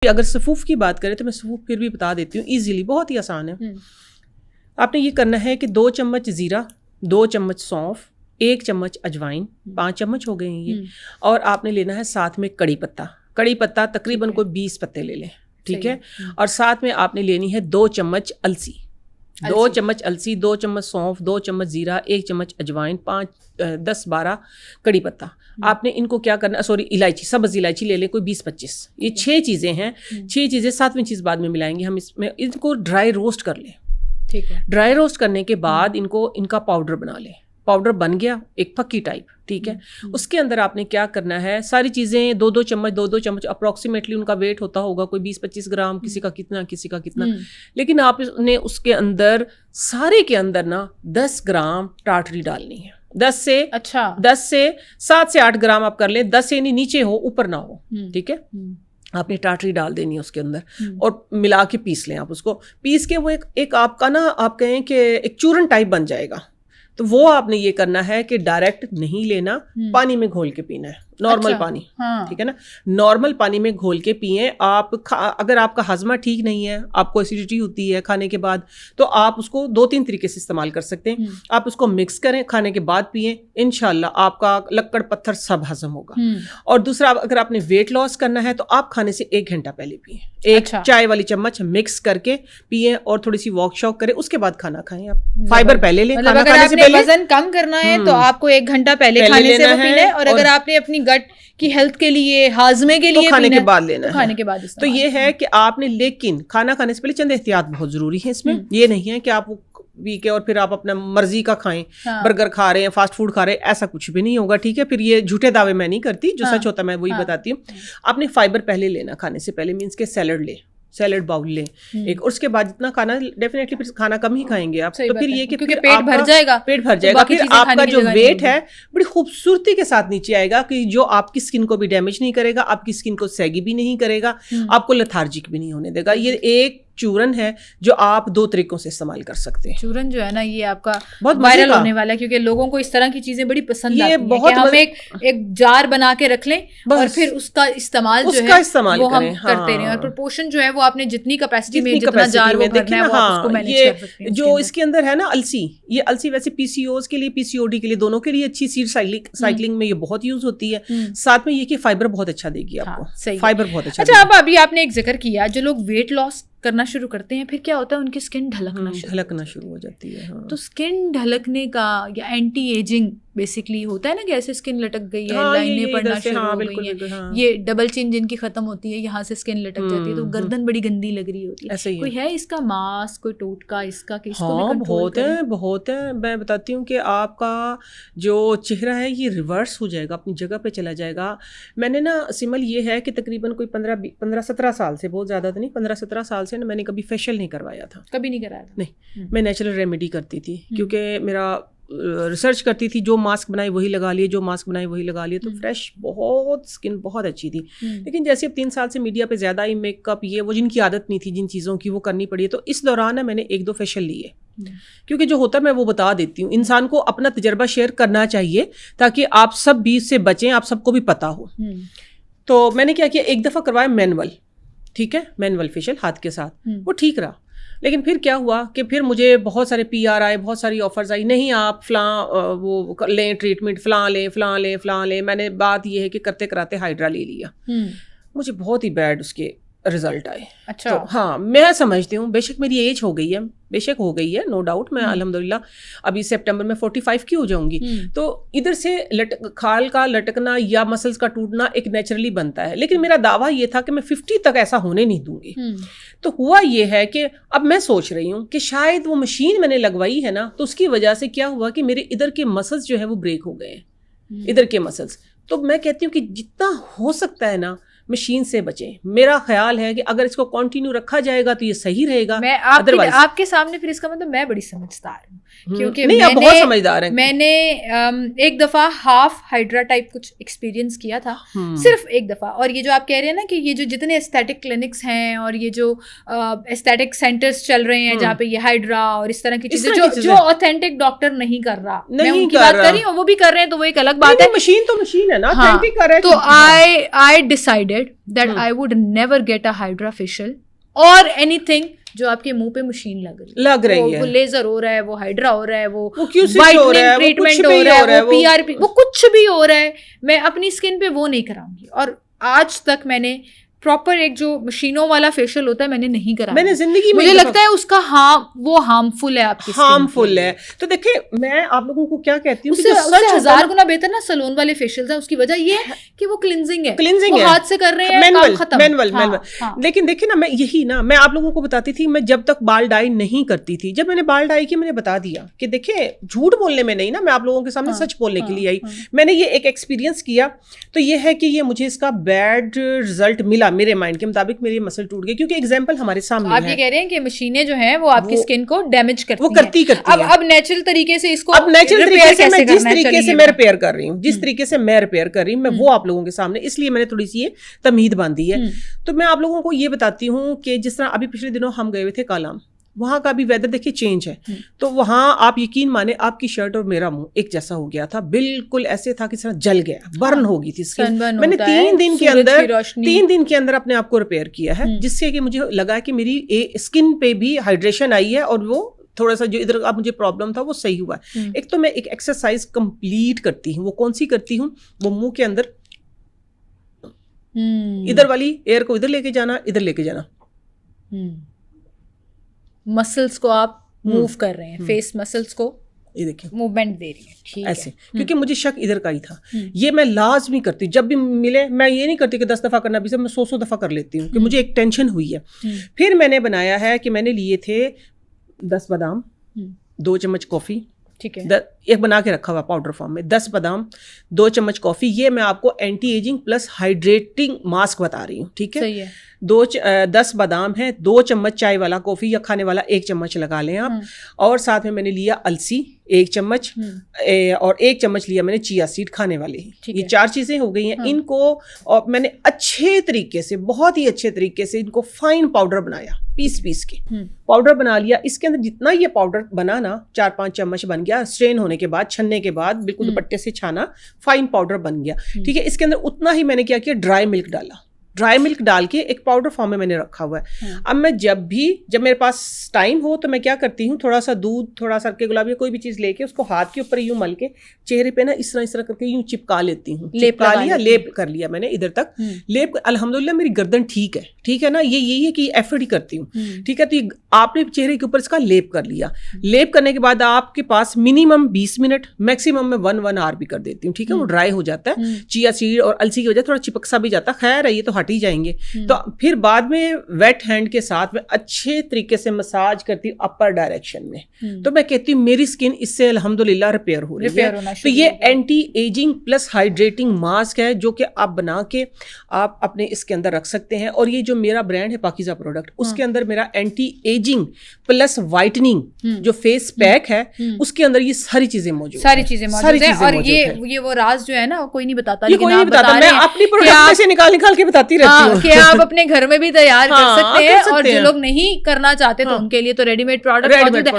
اگر صفوف کی بات کریں تو میں صفوف پھر بھی بتا دیتی ہوں ایزیلی، بہت ہی آسان ہے. آپ نے یہ کرنا ہے کہ 2 چمچ زیرہ، 2 چمچ سونف، 1 چمچ اجوائن، 5 چمچ ہو گئے ہیں یہ، اور آپ نے لینا ہے ساتھ میں کڑی پتہ. کڑی پتہ تقریباً کوئی 20 پتے لے لیں، ٹھیک ہے. اور ساتھ میں آپ نے لینی ہے 2 چمچ السی، 2 چمچ السی، 2 چمچ سونف، 2 چمچ زیرہ، 1 چمچ اجوائن، 10-12 کڑی پتہ. آپ نے ان کو کیا کرنا، سوری الائچی، سبز الائچی لے لیں کوئی 20-25. یہ 6 چیزیں ہیں. 6 چیزیں، 7ویں چیز بعد میں ملائیں گے ہم. اس میں ان کو ڈرائی روسٹ کر لیں. ٹھیک ہے. ڈرائی روسٹ کرنے کے بعد ان کا پاؤڈر بنا لیں. پاؤڈر بن گیا ایک پکی ٹائپ، ٹھیک ہے. اس کے اندر آپ نے کیا کرنا ہے، ساری چیزیں 2-2 چمچ 2-2 چمچ اپروکسیمیٹلی ان کا ویٹ ہوتا ہوگا کوئی 20-25 گرام، کسی کا کتنا کسی کا کتنا. لیکن آپ نے اس کے اندر سارے کے اندر نا 10 گرام ٹاٹری ڈالنی ہے. 10 سے 7 سے 8 گرام آپ کر لیں. 10 یعنی نیچے ہو اوپر نہ ہو، ٹھیک ہے. آپ نے ٹاٹری ڈال دینی ہے اس کے اندر اور ملا کے پیس لیں. آپ اس کو پیس کے وہ ایک آپ کا نا، آپ کہیں کہ ایک چورن ٹائپ بن جائے گا. تو وہ آپ نے یہ کرنا ہے کہ ڈائریکٹ نہیں لینا، پانی میں گھول کے پینا ہے. نارمل پانی، ٹھیک ہے نا. نارمل پانی میں گھول کے پئیں. آپ اگر آپ کا ہضمہ ٹھیک نہیں ہے، آپ کو ایسیڈیٹی ہوتی ہے کھانے کے بعد، تو آپ اس کو 2-3 طریقے سے استعمال کر سکتے ہیں. آپ اس کو مکس کریں، کھانے کے بعد پئیں، انشاءاللہ آپ کا لکڑ پتھر سب ہضم ہوگا. اور دوسرا، اگر آپ نے ویٹ لاس کرنا ہے تو آپ کھانے سے 1 گھنٹہ پہلے پئیں. 1 چائے والی چمچ مکس کر کے پئیں اور تھوڑی سی واک شاک کریں. اس کے بعد کھانا کھائیں. آپ فائبر پہلے لیں. مطلب اگر آپ نے وزن کم کرنا ہے تو آپ کو 1 گھنٹہ پہلے کھانے سے پینا ہے، اور اگر آپ نے اپنی گٹ کی ہیلتھ کے لیے، ہاضمے کے لیے کھانے کے بعد لینا ہے. کھانے کے بعد تو یہ ہے کہ آپ نے، لیکن کھانا کھانے سے پہلے چند احتیاط بہت ضروری ہے اس میں. یہ نہیں ہے کہ آپ پی کے اور پھر آپ اپنا مرضی کا کھائیں، برگر کھا رہے ہیں، فاسٹ فوڈ کھا رہے ہیں، ایسا کچھ بھی نہیں ہوگا، ٹھیک ہے. پھر یہ جھوٹے دعوے میں نہیں کرتی، جو سچ ہوتا ہے میں وہی بتاتی ہوں. آپ نے فائبر پہلے لینا کھانے سے پہلے، مینس کے سیلڈ لیں، سیلڈ باؤل لیں ایک. اور اس کے بعد جتنا کھانا، ڈیفینیٹلی پھر کھانا کم ہی کھائیں گے آپ. تو پھر یہ کہ پیٹ بھر جائے گا، پیٹ بھر جائے گا. پھر آپ کا جو ویٹ ہے بڑی خوبصورتی کے ساتھ نیچے آئے گا، کہ جو آپ کی اسکن کو بھی ڈیمیج نہیں کرے گا، آپ کی اسکن کو سیگی بھی نہیں کرے گا، آپ کو لیتھارجک بھی نہیں ہونے دے گا. یہ ایک چورن ہے جو آپ 2 طریقوں سے استعمال کر سکتے ہیں. چورن جو ہے نا، یہ آپ کا بہت وائرل ہونے والا ہے، کیونکہ لوگوں کو اس طرح کی چیزیں بڑی پسند آتی ہیں کہ ہم ایک جار بنا کے رکھ لیں اور پھر اس کا استعمال جو ہے وہ ہم کرتے رہیں. اور پرپورشن جو ہے وہ آپ نے جتنی کیپیسٹی میں، جتنا جار وہ بھرنا ہے، وہ آپ اس کو مینیج کر سکتے ہیں. جو اس کے اندر ہے نا السی، یہ السی ویسے پی سی اوز کے لیے، پی سی او ڈی کے لیے، دونوں کے لیے اچھی. سیڈ سائیکلنگ میں یہ بہت یوز ہوتی ہے. ساتھ میں یہ کہ فائبر بہت اچھا دے گی آپ کو. فائبر بہت اچھا. اچھا، اب ابھی آپ نے ایک ذکر کیا، جو لوگ ویٹ لاس کرنا شروع کرتے ہیں پھر کیا ہوتا ہے، ان کی اسکن ڈھلکنا شروع ہو جاتی ہے. تو اسکن ڈھلکنے کا یا اینٹی ایجنگ بیسکلی ہوتا ہے نا، کہ ایسے اسکن لٹک گئی ہے، لائنیں پڑنا شروع ہو گئی ہیں، یہ ڈبل چین جن کی ختم ہوتی ہے، یہاں سے اسکن لٹک جاتی ہے، تو گردن بڑی گندی لگ رہی ہوتی ہے. کوئی ہے اس کا ماسک، کوئی ٹوٹکا اس کا کہ اس کو بھی کنٹرول کریں؟ بہت ہے. میں بتاتی ہوں کہ آپ کا جو چہرہ ہے یہ ریورس ہو جائے گا، اپنی جگہ پہ چلا جائے گا. میں نے نا، سمل یہ ہے کہ تقریباً کوئی 15-17 سال سے، بہت زیادہ تو نہیں، 15-17 سال سے نا میں نے کبھی فیشیل نہیں کروایا تھا. کبھی نہیں کرایا تھا؟ نہیں، میں نیچرل ریمیڈی کرتی تھی، کیونکہ میرا ریسرچ کرتی تھی، جو ماسک بنائی وہی لگا لیے، جو ماسک بنائی وہی لگا لیے، تو فریش بہت اسکن بہت اچھی تھی. لیکن جیسے اب 3 سال سے میڈیا پہ زیادہ ہی میک اپ، یہ وہ جن کی عادت نہیں تھی، جن چیزوں کی وہ کرنی پڑی ہے، تو اس دوران میں نے 1-2 فیشیل لیے. کیونکہ جو ہوتا ہے میں وہ بتا دیتی ہوں. انسان کو اپنا تجربہ شیئر کرنا چاہیے تاکہ آپ سب بھی اس سے بچیں، آپ سب کو بھی پتہ ہو. تو میں نے کیا کیا، 1 دفعہ کروایا مینول، ٹھیک ہے، مینول فیشیل ہاتھ کے ساتھ، وہ ٹھیک رہا. لیکن پھر کیا ہوا کہ پھر مجھے بہت سارے PR آئے، بہت ساری آفرز آئی، نہیں آپ فلاں وہ لیں ٹریٹمنٹ، فلاں لیں. میں نے بات یہ ہے کہ کرتے کراتے ہائیڈرا لے لیا. مجھے بہت ہی بیڈ اس کے رزلٹ آئے. اچھا، ہاں، میں سمجھتی ہوں، بے شک میری ایج ہو گئی ہے، بے شک ہو گئی ہے، نو ڈاؤٹ. میں الحمدللہ ابھی سپٹمبر میں 45 کی ہو جاؤں گی. تو ادھر سے کھال کا لٹکنا یا مسلس کا ٹوٹنا ایک نیچرلی بنتا ہے، لیکن میرا دعویٰ یہ تھا کہ میں 50 تک ایسا ہونے نہیں دوں گی. تو ہوا یہ ہے کہ اب میں سوچ رہی ہوں کہ شاید وہ مشین میں نے لگوائی ہے نا، تو اس کی وجہ سے کیا ہوا کہ میرے ادھر کے مسلس جو ہے وہ بریک ہو گئے ہیں، ادھر کے مسلس. تو میں کہتی ہوں کہ جتنا ہو سکتا ہے نا مشین سے بچیں. میرا خیال ہے کہ اگر اس کو کنٹینیو رکھا جائے گا تو یہ صحیح رہے گا. میں آپ کے سامنے پھر اس کا مطلب میں بڑی سمجھدار ہوں. کیونکہ بہت سمجھدار ہیں. میں نے ایک دفعہ ہاف ہائیڈرا ٹائپ کچھ ایکسپیرینس کیا تھا, صرف ایک دفعہ. اور یہ جو آپ کہہ رہے ہیں نا کہ یہ جو جتنے اسٹیٹک کلینکس ہیں اور یہ جو اسٹیٹک سینٹرز چل رہے ہیں جہاں پہ یہ ہائیڈرا اور اس طرح کی چیزیں جو آتھینٹک ڈاکٹر نہیں کر رہا, میں ان کی بات کر رہی ہوں, وہ بھی کر رہے ہیں تو وہ ایک الگ بات ہے. مشین تو مشین ہے نا, آتھینٹک کر رہے ہیں. تو I decided that I would never get a hydra facial or anything جو آپ کے منہ پہ مشین لگ رہی ہے, وہ لیزر ہو رہا ہے, وہ ہائیڈرا ہو رہا ہے, وہ وائٹننگ ٹریٹمنٹ ہو رہا ہے, وہ PRP, وہ کچھ بھی ہو رہا ہے, میں اپنی اسکن پہ وہ نہیں کراؤں گی. اور آج تک میں نے پراپر ایک جو مشینوں والا فیشیل ہوتا ہے میں نے نہیں کرا. میں نے زندگی میں مجھے لگتا ہے اس کا وہ ہارمفل ہے, آپ کی ہارمفل ہے. تو دیکھیں میں آپ لوگوں کو کیا کہتی ہوں, اس سے 1000 گنا بہتر نا سلون والے فیشیلز ہیں. اس کی وجہ یہ ہے کہ وہ کلینزنگ ہے, ہاتھ سے کر رہے ہیں, کام ختم, مینول. لیکن دیکھیں نا, میں آپ لوگوں کو بتاتی تھی, میں جب تک بال ڈائی نہیں کرتی تھی, جب میں نے بال ڈائی کی میں نے بتا دیا کہ دیکھیں جھوٹ بولنے میں نہیں نا, میں آپ لوگوں کے سامنے سچ بولنے کے لیے آئی. میں نے یہ ایک ایکسپیرینس کیا, تو یہ ہے کہ یہ مجھے اس کا بیڈ رزلٹ ملا میرے مائنڈ کے مطابق. میری مسل ٹوٹ گئی کیونکہ ایگزامپل ہمارے سامنے ہے. آپ یہ کہہ رہے ہیں کہ مشینیں جو ہیں وہ آپ کی اسکن کو ڈیمیج کرتی ہیں, وہ کرتی اب نیچرل طریقے سے اس کو, اب نیچرل طریقے سے میں جس طریقے سے میں ریپیئر کر رہی ہوں, میں وہ آپ لوگوں کے سامنے, اس لیے میں نے تھوڑی سی یہ تمہید باندھی ہے. تو میں آپ لوگوں کو یہ بتاتی ہوں کہ جس طرح ابھی پچھلے دنوں ہم گئے ہوئے تھے کالام, وہاں کا بھی ویدر دیکھیے چینج ہے, تو وہاں آپ یقین مانے آپ کی شرٹ اور میرا منہ ایک جیسا ہو گیا تھا, بالکل ایسے تھا کہ طرح جل گیا, برن ہو گئی تھی اسکن. میں نے 3 دن کے اندر اپنے آپ کو ریپیئر کیا ہے, جس سے کہ مجھے لگا کہ میری اسکن پہ بھی ہائیڈریشن آئی ہے اور وہ تھوڑا سا جو ادھر اب مجھے پرابلم تھا وہ صحیح ہوا ہے. ایک تو میں ایک ایکسرسائز کمپلیٹ کرتی ہوں, وہ کون سی کرتی ہوں, وہ منہ کے اندر ادھر والی ایئر کو ادھر لے کے جانا, ادھر لے کے جانا, مسلس کو آپ موو کر رہے ہیں, فیس مسلس کو یہ دیکھیں موومنٹ دے رہی ہیں ایسے, کیونکہ مجھے شک ادھر کا ہی تھا. یہ میں لازمی کرتی, جب بھی ملے میں یہ نہیں کرتی کہ 10 دفعہ کرنا بھی, میں 100 دفعہ کر لیتی ہوں کہ مجھے ایک ٹینشن ہوئی ہے. پھر میں نے بنایا ہے کہ میں نے لیے تھے 10 بادام, 2 چمچ کافی, ٹھیک ہے, ایک بنا کے رکھا ہوا پاؤڈر فارم میں, 10 بادام, 2 چمچ کافی. یہ میں آپ کو اینٹی ایجنگ پلس ہائیڈریٹنگ ماسک بتا رہی ہوں, ٹھیک ہے. 10 بادام ہیں, 2 چمچ چائے والا کافی یا کھانے والا 1 چمچ لگا لیں آپ, اور ساتھ میں نے لیا السی 1 چمچ, اور 1 چمچ لیا میں نے چیا سیڈ کھانے والے. یہ 4 چیزیں ہو گئی ہیں. ان کو اور میں نے اچھے طریقے سے, بہت ہی اچھے طریقے سے ان کو فائن پاؤڈر بنایا, پیس کے پاؤڈر بنا لیا. اس کے اندر جتنا یہ پاؤڈر بنا نا, 4-5 چمچ بن گیا, اسٹرین ہونے کے بعد, چھننے کے بعد بالکل دوپٹے سے چھانا, فائن پاؤڈر بن گیا, ٹھیک ہے. اس کے اندر اتنا ہی میں نے کیا ڈرائی ملک ڈالا, ڈرائی ملک ڈال کے ایک پاؤڈر فارم میں نے رکھا ہوا ہے. اب میں جب میرے پاس ٹائم ہو تو میں کیا کرتی ہوں, تھوڑا سا دودھ, تھوڑا سا گلاب یا کوئی بھی چیز لے کے اس کو ہاتھ کے اوپر یوں مل کے چہرے پہ نا اس طرح کر کے یوں چپکا لیتی ہوں. لیپ کر لیا میں نے ادھر تک لیپ. الحمدللہ میری گردن ٹھیک ہے نا. یہی ہے کہ ایفرٹ ہی کرتی ہوں, ٹھیک ہے. تو آپ نے چہرے کے اوپر اس کا لیپ کر لیا. لیپ کرنے کے بعد آپ کے پاس منیمم 20 منٹ, میکسیمم میں 1 آور بھی کر دیتی ہوں, ٹھیک ہے. وہ ڈرائی ہو جاتا ہے, چیا سیڈ اور السی کی وجہ تھوڑا چپک سا بھی جاتا ہے, خیر ہے یہ تو ہٹ ہی جائیں گے. تو پھر بعد میں ویٹ ہینڈ کے ساتھ میں اچھے طریقے سے مساج کرتی ہوں اپر ڈائریکشن میں. تو میں کہتی ہوں میری اسکن اس سے الحمدللہ ریپیئر ہو رہی ہے. تو یہ اینٹی ایجنگ پلس ہائیڈریٹنگ ماسک ہے جو کہ آپ بنا کے آپ اپنے اس کے اندر رکھ سکتے ہیں. اور یہ جو میرا برانڈ ہے پاکیزہ پروڈکٹ, اس کے اندر میرا اینٹی ایجنگ پلس وائٹننگ جو فیس پیک ہے اس کے اندر یہ ساری چیزیں موجود ہیں. اور یہ وہ راز جو ہے نا کوئی نہیں بتاتا, میں اپنی پروڈکٹ سے نکال کے بتاتی رہتی ہوں کہ آپ اپنے گھر میں بھی تیار کر سکتے ہیں. اور جو لوگ نہیں کرنا چاہتے تو ان کے لیے تو ریڈی میڈ پروڈکٹ موجود ہے.